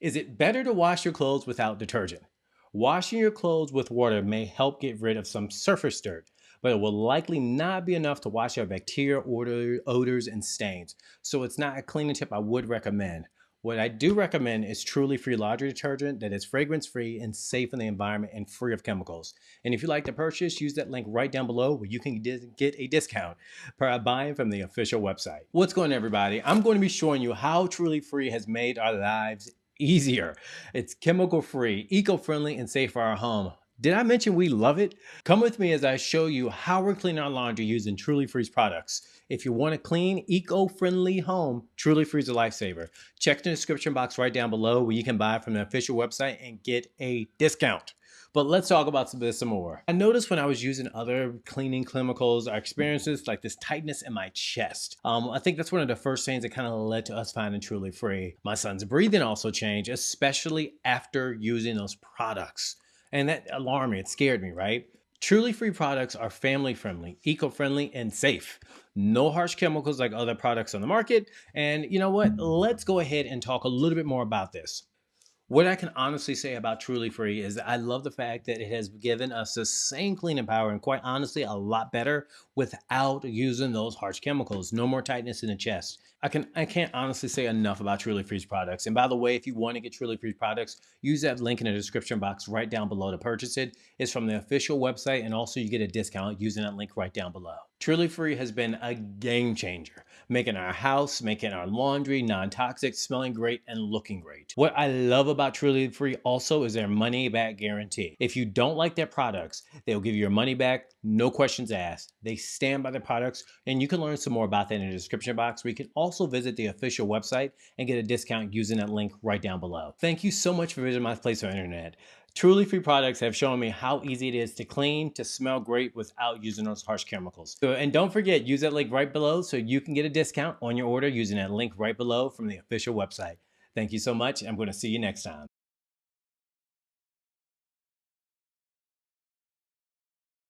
Is it better to wash your clothes without detergent? Washing your clothes with water may help get rid of some surface dirt, but it will likely not be enough to wash out bacteria, odors, and stains. So it's not a cleaning tip I would recommend. What I do recommend is Truly Free laundry detergent that is fragrance free and safe in the environment and free of chemicals. And if you'd like to purchase, use that link right down below where you can get a discount per buying from the official website. What's going on, everybody? I'm going to be showing you how Truly Free has made our lives easier. It's chemical free, eco-friendly, and safe for our home. Did I mention we love it? Come with me as I show you how we're cleaning our laundry using Truly Free's products. If you want a clean, eco-friendly home, Truly Free's a lifesaver. Check the description box right down below where you can buy from the official website and get a discount. But let's talk about this some more. I noticed when I was using other cleaning chemicals, I experienced like this tightness in my chest. I think that's one of the first things that kind of led to us finding Truly Free. My son's breathing also changed, especially after using those products. And that alarmed me, it scared me, right? Truly Free products are family friendly, eco friendly, and safe. No harsh chemicals like other products on the market. And you know what? Let's go ahead and talk a little bit more about this. What I can honestly say about Truly Free is that I love the fact that it has given us the same cleaning power and quite honestly a lot better without using those harsh chemicals. No more tightness in the chest. I can't honestly say enough about Truly Free's products. And by the way, if you want to get Truly Free products, use that link in the description box right down below to purchase it. It's from the official website and also you get a discount using that link right down below. Truly Free has been a game changer, making our house, making our laundry non-toxic, smelling great, and looking great. What I love about Truly Free also is their money back guarantee. If you don't like their products, they'll give you your money back, no questions asked. They stand by their products, and you can learn some more about that in the description box. We can also visit the official website and get a discount using that link right down below. Thank you so much for visiting my place on the internet. Truly Free products have shown me how easy it is to clean, to smell great without using those harsh chemicals. And don't forget, use that link right below so you can get a discount on your order using that link right below from the official website. Thank you so much. I'm going to see you next time.